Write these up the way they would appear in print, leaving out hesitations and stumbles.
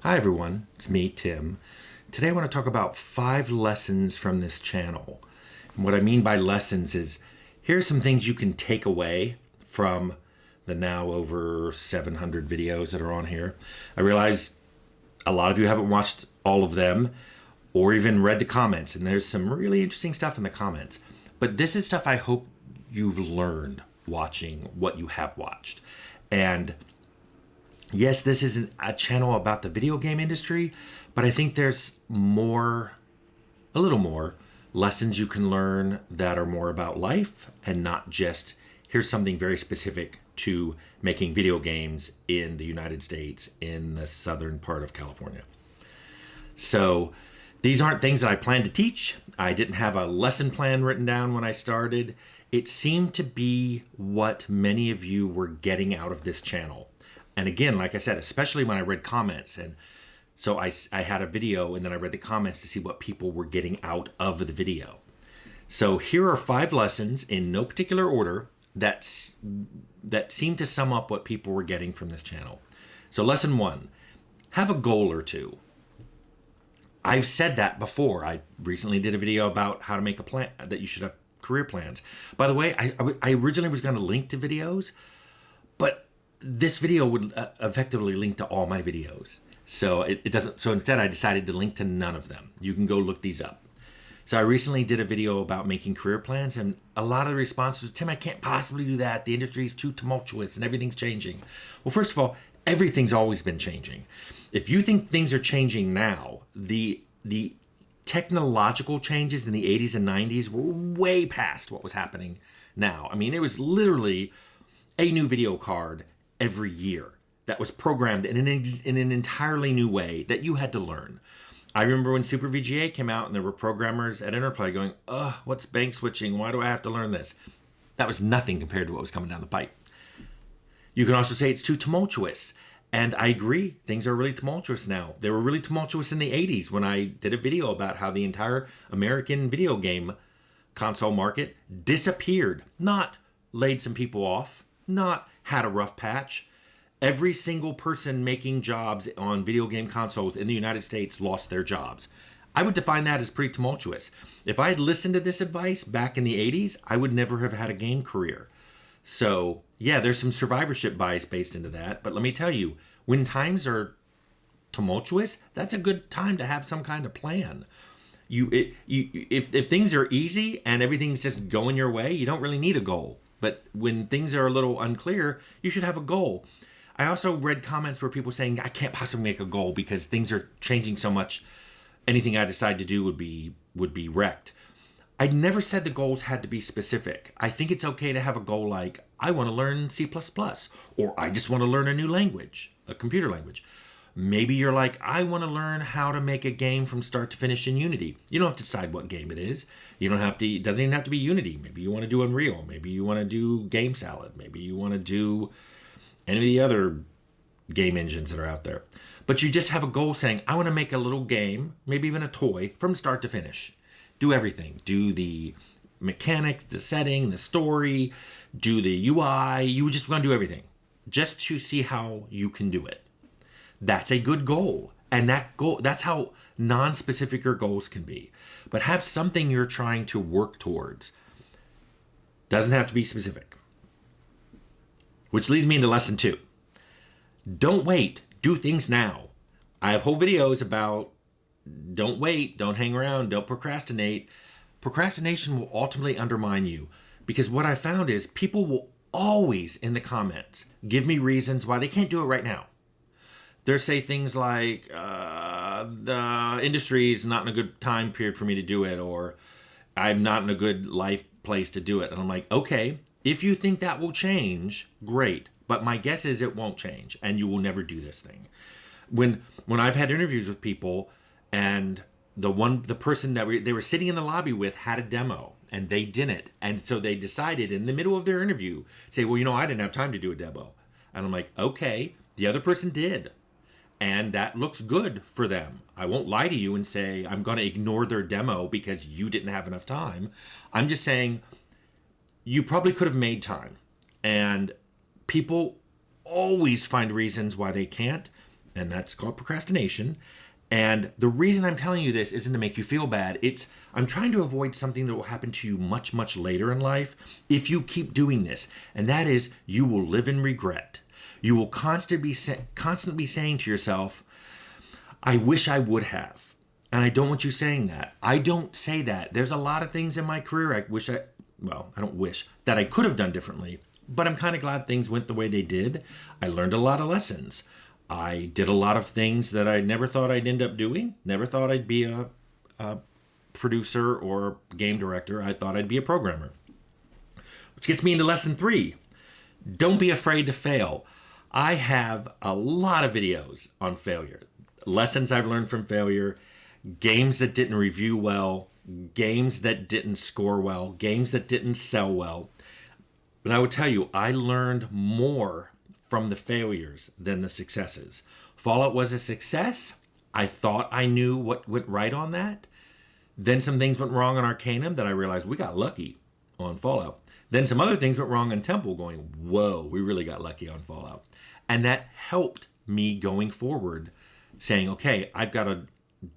Hi everyone, it's me, Tim. Today I want to talk about 5 lessons from this channel. And what I mean by lessons is here's some things you can take away from the now over 700 videos that are on here. I realize a lot of you haven't watched all of them or even read the comments, and there's some really interesting stuff in the comments. But this is stuff I hope you've learned watching what you have watched. And yes, this isn't a channel about the video game industry, but I think there's a little more lessons you can learn that are more about life and not just here's something very specific to making video games in the United States in the southern part of California. So these aren't things that I plan to teach. I didn't have a lesson plan written down when I started. It seemed to be what many of you were getting out of this channel. And again, like I said, especially when I read comments. And so I had a video and then I read the comments to see what people were getting out of the video. So here are 5 lessons in no particular order that seem to sum up what people were getting from this channel. So lesson 1, have a goal or two. I've said that before. I recently did a video about how to make a plan, that you should have career plans. By the way, I originally was going to link to videos, but this video would effectively link to all my videos. So it doesn't. So instead I decided to link to none of them. You can go look these up. So I recently did a video about making career plans, and a lot of the responses was, Tim, I can't possibly do that. The industry is too tumultuous and everything's changing. Well, first of all, everything's always been changing. If you think things are changing now, the technological changes in the 80s and 90s were way past what was happening now. I mean, it was literally a new video card every year that was programmed in an entirely new way that you had to learn. I remember when Super VGA came out and there were programmers at Interplay going, what's bank switching? Why do I have to learn this? That was nothing compared to what was coming down the pipe. You can also say it's too tumultuous. And I agree, things are really tumultuous now. They were really tumultuous in the 80s when I did a video about how the entire American video game console market disappeared. Not laid some people off, not had a rough patch. Every single person making jobs on video game consoles in the United States lost their jobs. I would define that as pretty tumultuous. If I had listened to this advice back in the 80s, I would never have had a game career. So, yeah, there's some survivorship bias based into that. But let me tell you, when times are tumultuous, that's a good time to have some kind of plan. If things are easy and everything's just going your way, you don't really need a goal. But when things are a little unclear, you should have a goal. I also read comments where people saying, I can't possibly make a goal because things are changing so much. Anything I decide to do would be wrecked. I never said the goals had to be specific. I think it's okay to have a goal like, I want to learn C++, or I just want to learn a new language, a computer language. Maybe you're like, I want to learn how to make a game from start to finish in Unity. You don't have to decide what game it is. It doesn't even have to be Unity. Maybe you want to do Unreal. Maybe you want to do Game Salad. Maybe you want to do any of the other game engines that are out there. But you just have a goal saying, I want to make a little game, maybe even a toy, from start to finish. Do everything. Do the mechanics, the setting, the story, do the UI. You just want to do everything just to see how you can do it. That's a good goal. And that's how non-specific your goals can be. But have something you're trying to work towards. Doesn't have to be specific. Which leads me into lesson 2. Don't wait. Do things now. I have whole videos about don't wait, don't hang around, don't procrastinate. Procrastination will ultimately undermine you because what I found is people will always in the comments give me reasons why they can't do it right now. They'll say things like, the industry is not in a good time period for me to do it, or I'm not in a good life place to do it. And I'm like, okay, if you think that will change, great. But my guess is it won't change and you will never do this thing. When I've had interviews with people and the person that they were sitting in the lobby with had a demo and they didn't. And so they decided in the middle of their interview to say, well, I didn't have time to do a demo. And I'm like, okay, the other person did. And that looks good for them. I won't lie to you and say I'm going to ignore their demo because you didn't have enough time. I'm just saying you probably could have made time. And people always find reasons why they can't. and that's called procrastination. And the reason I'm telling you this isn't to make you feel bad. I'm trying to avoid something that will happen to you much, much later in life if you keep doing this. And that is, you will live in regret. You will constantly be saying to yourself, I wish I would have. And I don't want you saying that. I don't say that. There's a lot of things in my career I don't wish that I could have done differently, but I'm kind of glad things went the way they did. I learned a lot of lessons. I did a lot of things that I never thought I'd end up doing. Never thought I'd be a producer or game director. I thought I'd be a programmer. Which gets me into lesson 3. Don't be afraid to fail. I have a lot of videos on failure. Lessons I've learned from failure, games that didn't review well, games that didn't score well, games that didn't sell well. But I would tell you, I learned more from the failures than the successes. Fallout was a success. I thought I knew what went right on that. Then some things went wrong on Arcanum that I realized we got lucky on Fallout. Then some other things went wrong on Temple, going, whoa, we really got lucky on Fallout. And that helped me going forward, saying, okay, I've got to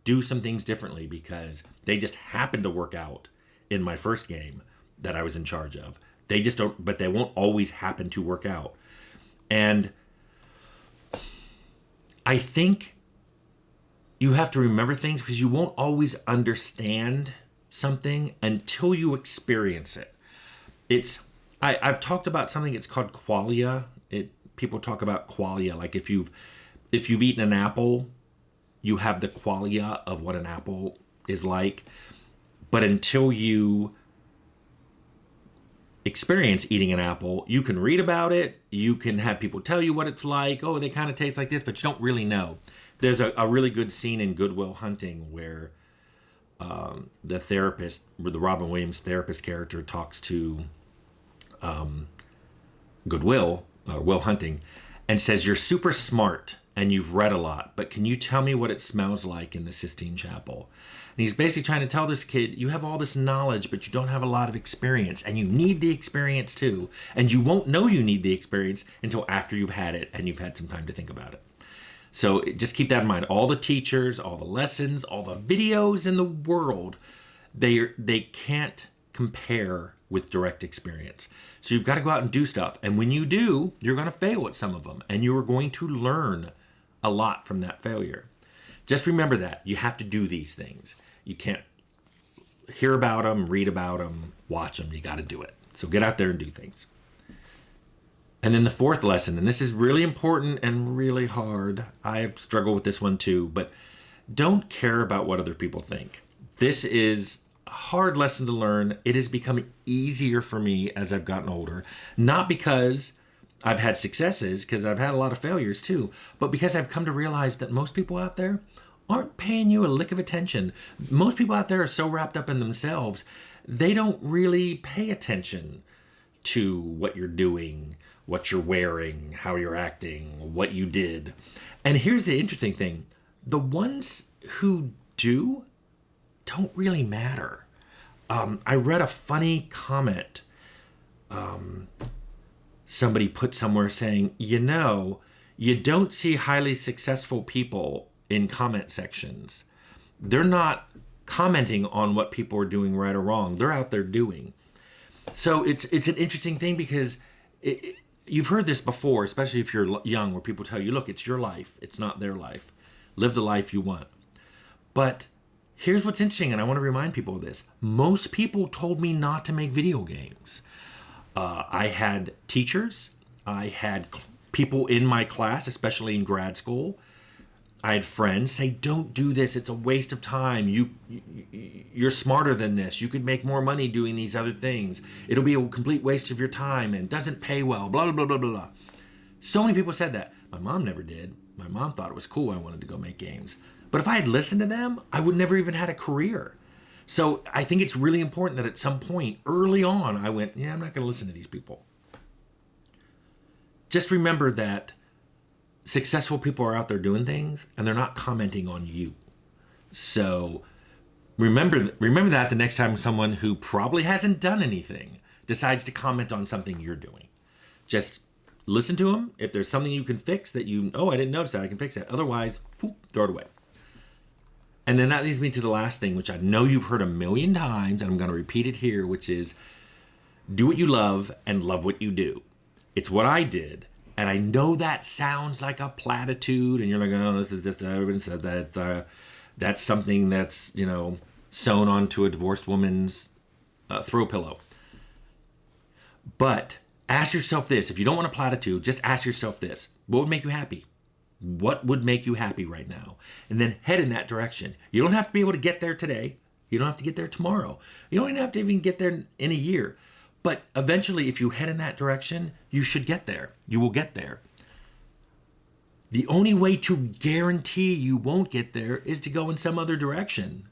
do some things differently because they just happened to work out in my first game that I was in charge of. They just don't, but they won't always happen to work out. And I think you have to remember things because you won't always understand something until you experience it. I've talked about something, it's called qualia. People talk about qualia, like if you've eaten an apple, you have the qualia of what an apple is like. But until you experience eating an apple, you can read about it, you can have people tell you what it's like, oh, they kind of taste like this, but you don't really know. There's a really good scene in Good Will Hunting where the therapist, where the Robin Williams therapist character talks to Will Hunting, and says, you're super smart and you've read a lot, but can you tell me what it smells like in the Sistine Chapel? And he's basically trying to tell this kid, you have all this knowledge, but you don't have a lot of experience, and you need the experience too. And you won't know you need the experience until after you've had it and you've had some time to think about it. So just keep that in mind. All the teachers, all the lessons, all the videos in the world, they can't compare with direct experience. So you've got to go out and do stuff. And when you do, you're going to fail at some of them, and you are going to learn a lot from that failure. Just remember that. You have to do these things. You can't hear about them, read about them, watch them. You got to do it. So get out there and do things. And then the 4th lesson, and this is really important and really hard. I have struggled with this one too, but don't care about what other people think. This is a hard lesson to learn. It has become easier for me as I've gotten older, not because I've had successes, because I've had a lot of failures too, but because I've come to realize that most people out there aren't paying you a lick of attention. Most people out there are so wrapped up in themselves, they don't really pay attention to what you're doing, what you're wearing, how you're acting, what you did. And here's the interesting thing. The ones who don't really matter. I read a funny comment somebody put somewhere saying, you don't see highly successful people in comment sections. They're not commenting on what people are doing right or wrong. They're out there doing. So it's an interesting thing because you've heard this before, especially if you're young, where people tell you, look, it's your life. It's not their life. Live the life you want. But here's what's interesting, and I want to remind people of this. Most people told me not to make video games. I had teachers. I had people in my class, especially in grad school. I had friends say, don't do this. It's a waste of time. You're smarter than this. You could make more money doing these other things. It'll be a complete waste of your time and doesn't pay well, blah, blah, blah, blah, blah. So many people said that. My mom never did. My mom thought it was cool I wanted to go make games. But if I had listened to them, I would never even had a career. So I think it's really important that at some point early on, I went, I'm not going to listen to these people. Just remember that successful people are out there doing things and they're not commenting on you. So remember that the next time someone who probably hasn't done anything decides to comment on something you're doing. Just listen to them. If there's something you can fix that I didn't notice that, I can fix that. Otherwise, throw it away. And then that leads me to the last thing, which I know you've heard a million times, and I'm going to repeat it here, which is do what you love and love what you do. It's what I did. And I know that sounds like a platitude, and you're like, oh, this is just, everybody says that. That's something that's, sewn onto a divorced woman's throw pillow. But ask yourself this. If you don't want a platitude, just ask yourself this. What would make you happy? What would make you happy right now? And then head in that direction. You don't have to be able to get there today. You don't have to get there tomorrow. You don't even have to even get there in a year. But eventually, if you head in that direction, you should get there. You will get there. The only way to guarantee you won't get there is to go in some other direction.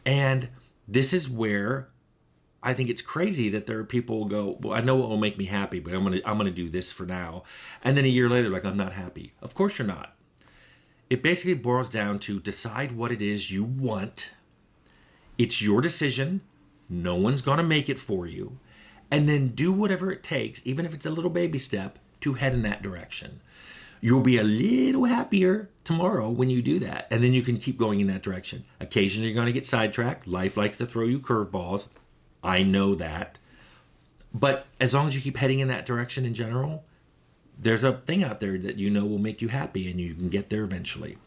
And this is where I think it's crazy that there are people who go, well, I know what will make me happy, but I'm gonna do this for now. And then a year later, like, I'm not happy. Of course you're not. It basically boils down to decide what it is you want. It's your decision. No one's gonna make it for you. And then do whatever it takes, even if it's a little baby step, to head in that direction. You'll be a little happier tomorrow when you do that. And then you can keep going in that direction. Occasionally you're going to get sidetracked. Life likes to throw you curveballs. I know that. But as long as you keep heading in that direction in general, there's a thing out there that will make you happy, and you can get there eventually.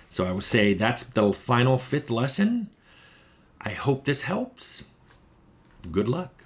So I would say that's the final 5th lesson. I hope this helps. Good luck.